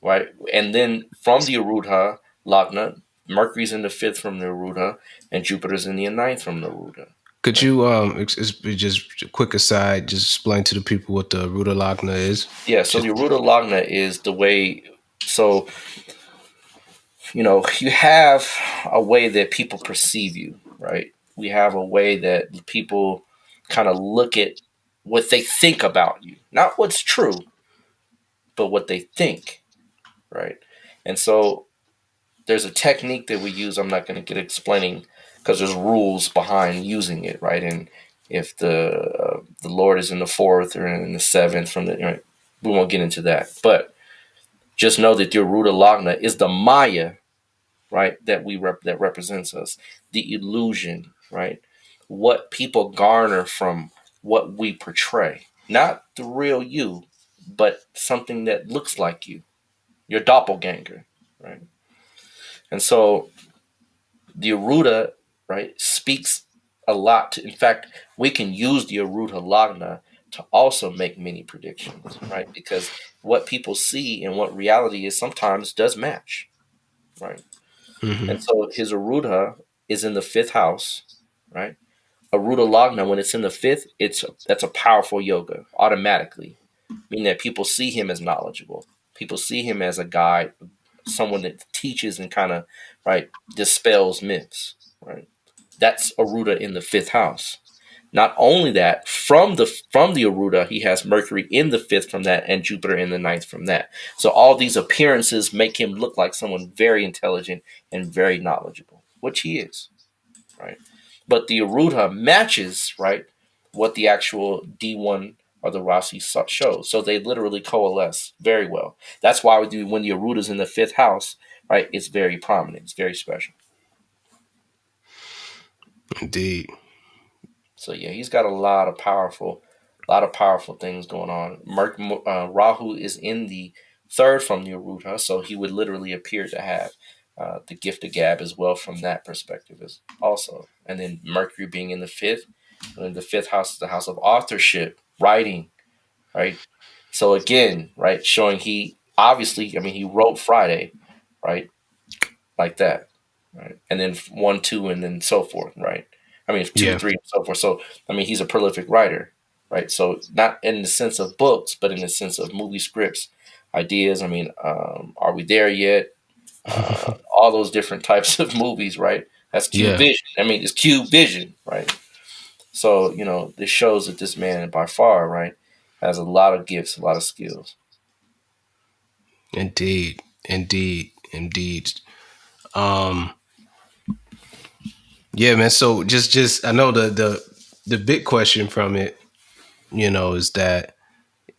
Right, and then from the Arudha Lagna, Mercury's in the fifth from the Arudha, and Jupiter's in the ninth from the Arudha. Could Right? you just a quick aside, just explain to the people what the Ruta Lagna is? Yeah. So Just the Arudha Lagna is the way. So you have a way that people perceive you, right? We have a way that people kind of look at what they think about you, not what's true, but what they think, right? And so there's a technique that we use. I'm not going to get explaining because there's rules behind using it, right? And if the Lord is in the fourth or in the seventh, we won't get into that. But just know that your Ruta Lagna is the Maya, right? That represents us, the illusion, right? What people garner from what we portray, not the real you, but something that looks like you, your doppelganger, right? And so the Aruda, right, speaks a lot to, in fact, we can use the Aruda Lagna to also make many predictions, right? Because what people see and what reality is sometimes does match, right? mhm. And so his Aruda is in the fifth house, right? Aruda Lagna, when it's in the fifth, that's a powerful yoga automatically, meaning that people see him as knowledgeable. People see him as a guide, someone that teaches and kind of right dispels myths. Right, that's Aruda in the fifth house. Not only that, from the Aruda, he has Mercury in the fifth from that, and Jupiter in the ninth from that. So all these appearances make him look like someone very intelligent and very knowledgeable, which he is. Right, but the Aruda matches right what the actual D1 are the Rasi shows. So they literally coalesce very well. That's why we do when the Aruta's in the fifth house, right? It's very prominent. It's very special. Indeed. So yeah, he's got a lot of powerful things going on. Rahu is in the third from the Aruta, so he would literally appear to have the gift of gab as well from that perspective as also. And then Mercury being in the fifth, and the fifth house is the house of authorship, writing, right? So again, right, showing he obviously, I mean, he wrote Friday, right, like that, right, and then 1, 2, and then so forth, right. I mean, 2, Yeah. 3, and so forth. So I mean, he's a prolific writer, right? So not in the sense of books, but in the sense of movie scripts, ideas. I mean, are we there yet? All those different types of movies, right? That's Cube Yeah. Vision. I mean, it's Cube Vision, right? So, this shows that this man by far, right, has a lot of gifts, a lot of skills. Indeed. Indeed. Indeed. Um, yeah, man. So just I know the big question from it, is that,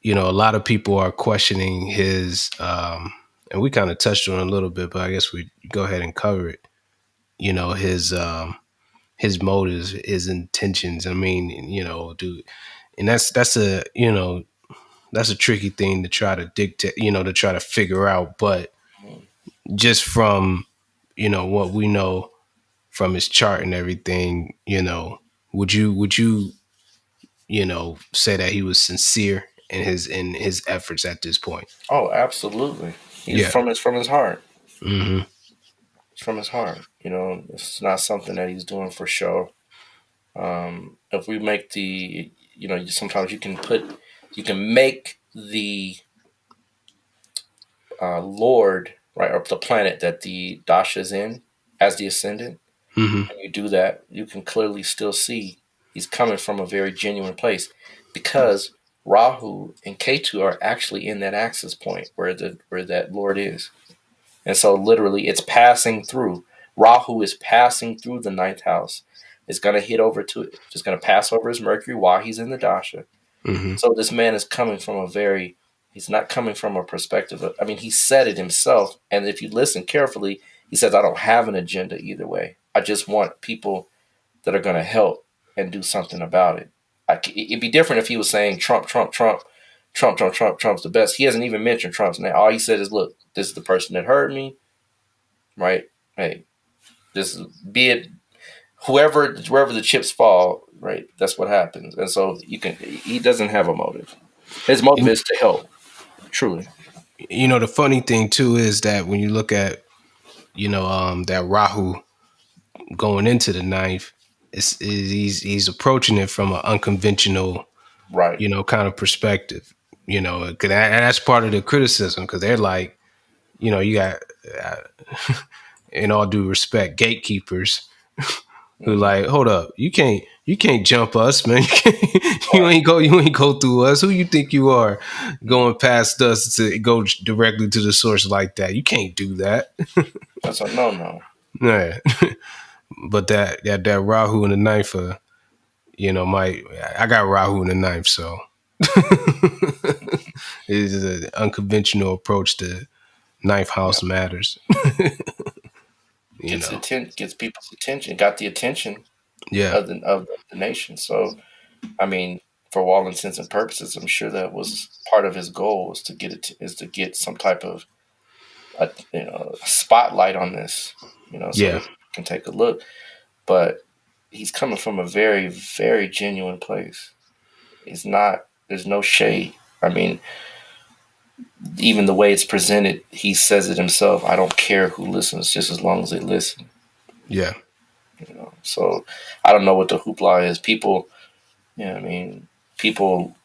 a lot of people are questioning his and we kind of touched on it a little bit, but I guess we go ahead and cover it. His motives, his intentions. I mean, dude, and that's a that's a tricky thing to try to dictate, to try to figure out. But Mhm. just from what we know from his chart and everything, would you say that he was sincere in his efforts at this point? Oh, absolutely. He's Yeah. from his heart. Hmm. It's from his heart. It's not something that he's doing for show. If we make sometimes you can make the Lord, right, or the planet that the dasha is in as the ascendant, Hmm. and you do that, you can clearly still see he's coming from a very genuine place because Rahu and Ketu are actually in that axis point where that Lord is. And so literally it's passing through. Rahu is passing through the ninth house. It's gonna hit over to it, just gonna pass over his Mercury while he's in the Dasha. Hmm. So this man is coming from he's not coming from a perspective of, I mean, he said it himself. And if you listen carefully, he says, I don't have an agenda either way. I just want people that are gonna help and do something about it. It'd be different if he was saying Trump, Trump, Trump, Trump, Trump, Trump, Trump's the best. He hasn't even mentioned Trump's name. All he said is, look, this is the person that heard me, right? Hey, this is, be it wherever the chips fall, right? That's what happens. And so he doesn't have a motive. His motive is to help, truly. The funny thing too is that when you look at that Rahu going into the ninth, he's approaching it from an unconventional, Right. kind of perspective. And that's part of the criticism, because they're like, you got, uh, in all due respect, gatekeepers who Hmm. like, hold up, you can't jump us, man. You Right. ain't go through us. Who you think you are, going past us to go directly to the source like that? You can't do that. That's a no. Yeah. But that Rahu in the ninth, my I got Rahu in the ninth, so it is an unconventional approach to ninth Yeah. house matters. you know, Gets people's attention. Got the attention yeah, of the nation. So I mean, for all intents and purposes, I'm sure that was part of his goal was to get some type of a spotlight on this, so yeah, that people can take a look. But he's coming from a very, very genuine place. He's not. There's no shade. I mean, even the way it's presented, he says it himself. I don't care who listens, just as long as they listen. yeah, So I don't know what the hoopla is. People, I mean, people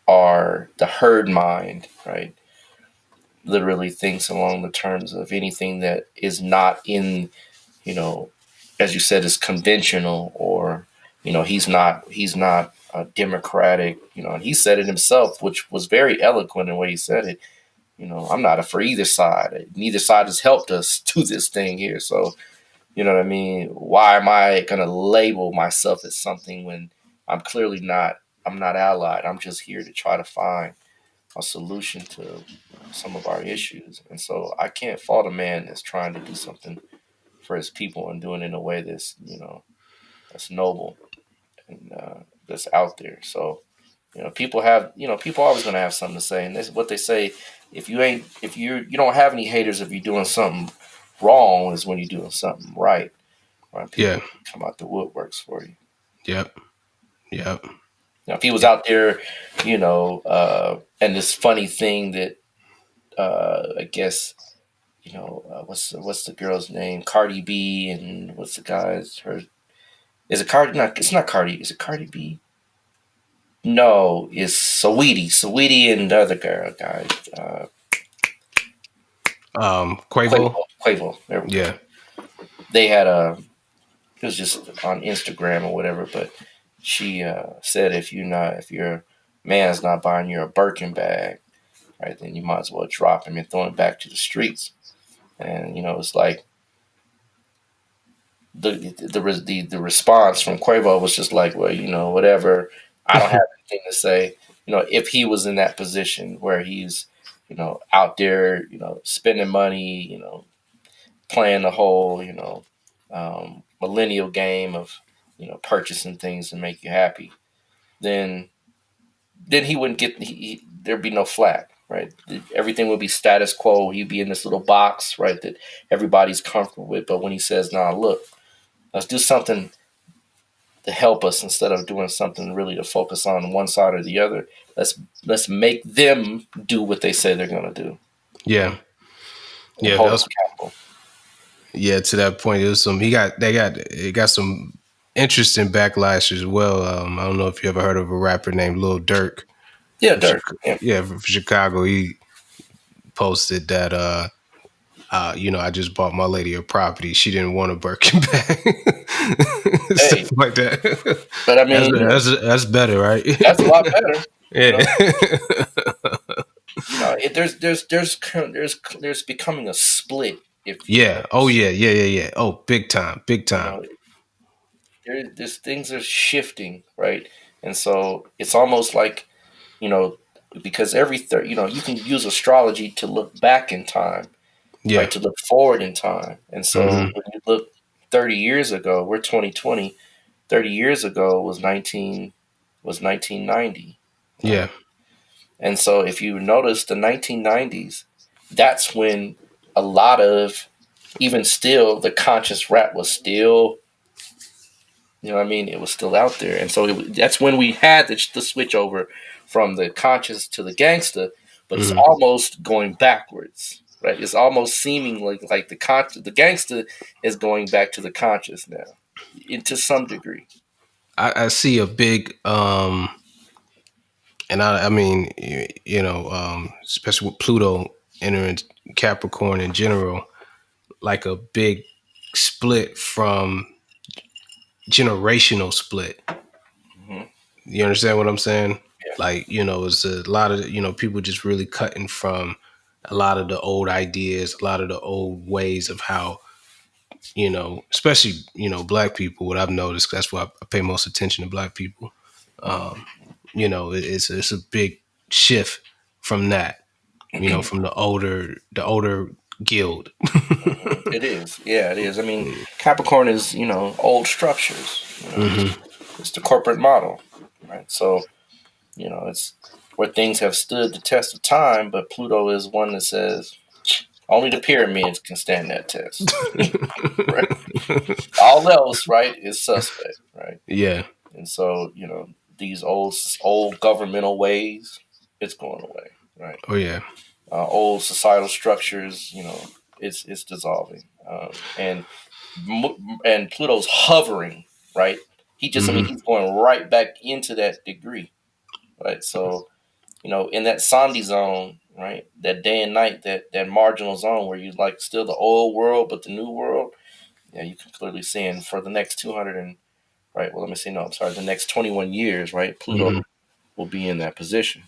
are the herd mind, right? Literally thinks along the terms of anything that is not in, you know, as you said, is conventional, or he's not democratic, and he said it himself, which was very eloquent in the way he said it. I'm not for either side. Neither side has helped us do this thing here. So, you know what I mean? Why am I going to label myself as something when I'm clearly not I'm not allied. I'm just here to try to find a solution to some of our issues. And so I can't fault a man that's trying to do something for his people and doing it in a way that's, that's noble and that's out there. So, people always going to have something to say. And this is what they say. If you don't have any haters, if you're doing something wrong is when you're doing something right. Right? People Yeah. come out the woodworks for you. Yep. Yep. If he was out there, and this funny thing that I guess what's the girl's name? Cardi B, and what's the guy's her? Is it Cardi? Not it's not Cardi. Is it Cardi B? No, it's Saweetie, and the other guy. Quavo. Quavo. There we go. Yeah. They had it was just on Instagram or whatever, but she said if your man's not buying you a Birkin bag, right, then you might as well drop him and throw him back to the streets. And it's like the response from Quavo was just like, well, whatever. I don't have anything to say. If he was in that position where he's, out there, spending money, playing the whole, millennial game of, purchasing things to make you happy, then he wouldn't there'd be no flack, right? Everything would be status quo. He'd be in this little box, right, that everybody's comfortable with. But when he says, "Nah, look, let's do something to help us instead of doing something really to focus on one side or the other. Let's make them do what they say they're going to do Yeah. and Yeah. hold them accountable." Yeah, to that point, it got some interesting backlash as well. I don't know if you ever heard of a rapper named Lil Durk Yeah, from Dirk. Yeah. from Chicago. He posted that I just bought my lady a property. She didn't want a Birkin bag. Hey, Stuff like that. but I mean, That's better, right? that's a lot better. Yeah. There's becoming a split. If you Yeah. Oh notice, yeah, yeah, yeah, yeah. Oh, big time. Big you time. know, there's things are shifting, right? And so it's almost like, you know, because you can use astrology to look back in time, Yeah. right? To look forward in time. And so Hmm. when you look 30 years ago, we're 2020. 30 years ago was 1990, right? Yeah. And so if you notice the 1990s, that's when a lot of, even still, the conscious rap was still, you know what I mean? It was still out there. And so that's when we had the switch over from the conscious to the gangster, but it's Hmm. almost going backwards, right? It's almost seeming like the gangster is going back to the conscious now, to some degree. I see a big and I mean, especially with Pluto entering Capricorn in general, like a big split from generational split. Hmm. You understand what I'm saying? Yeah. Like, it's a lot of, people just really cutting from a lot of the old ideas, a lot of the old ways of how, especially, black people, what I've noticed, that's why I pay most attention to black people. Um, it's a big shift from that, from the older guild. It is. Yeah, it is. I mean, Capricorn is, old structures. Hmm. It's the corporate model, right? So, it's where things have stood the test of time, but Pluto is one that says only the pyramids can stand that test. Right? All else, right, is suspect, right? Yeah. And so, these old governmental ways, it's going away, right? Oh yeah. Old societal structures, it's dissolving, and Pluto's hovering, right? Hmm. He's going right back into that degree, right? So, in that Sandy zone, right, that day and night, that marginal zone where you like still the old world but the new world, yeah, you can clearly see. And for the next 200 and right, well, let me see, no, I'm sorry, the next 21 years, right, Pluto Hmm. will be in that position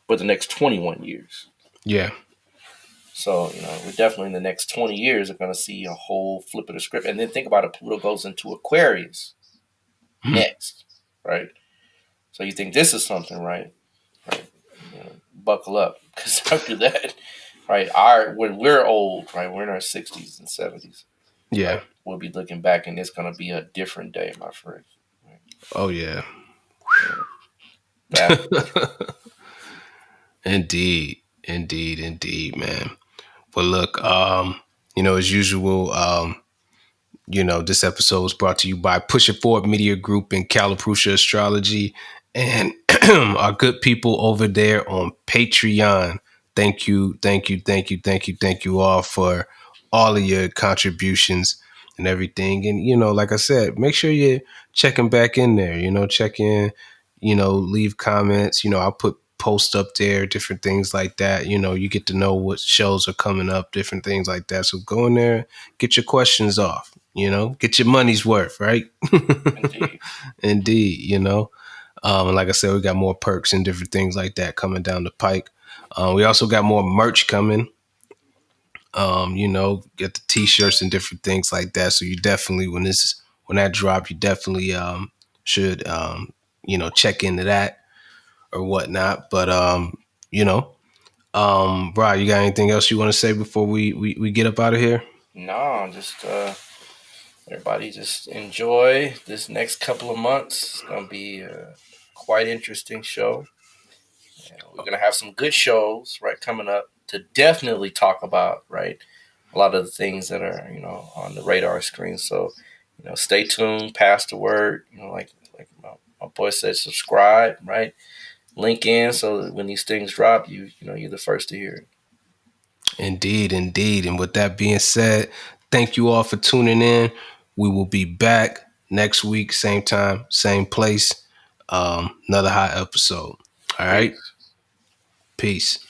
for the next 21 years. Yeah. So, we're definitely in the next 20 years are going to see a whole flip of the script. And then think about it, Pluto goes into Aquarius next, right? So you think this is something, right? Right. Buckle up, because after that, right, when we're old, right, we're in our 60s and 70s, Yeah. right, we'll be looking back, and it's gonna be a different day, my friend. Right? Oh yeah. Yeah, vastly different. Indeed. Indeed. Indeed, man. But look, as usual, this episode was brought to you by Push It Forward Media Group and Calapusha Astrology and our good people over there on Patreon. Thank you, thank you, thank you, thank you, thank you all for all of your contributions and everything. And, like I said, make sure you're checking back in there, check in, leave comments. I'll put posts up there, different things like that. You get to know what shows are coming up, different things like that. So go in there, get your questions off, get your money's worth, right? Indeed. Indeed, and like I said, we got more perks and different things like that coming down the pike. We also got more merch coming. Get the t-shirts and different things like that. So you definitely, when that drop, you definitely should check into that or whatnot. But Bro, you got anything else you want to say before we get up out of here? No, just everybody just enjoy this next couple of months. It's gonna be a quite interesting show. We're gonna have some good shows right coming up to definitely talk about, right, a lot of the things that are on the radar screen. So stay tuned, pass the word. Like my boy said, subscribe, right, link in, so that when these things drop, you're the first to hear it. Indeed, indeed. And with that being said, thank you all for tuning in. We will be back next week, same time, same place. Another hot episode. All right. Peace. Peace.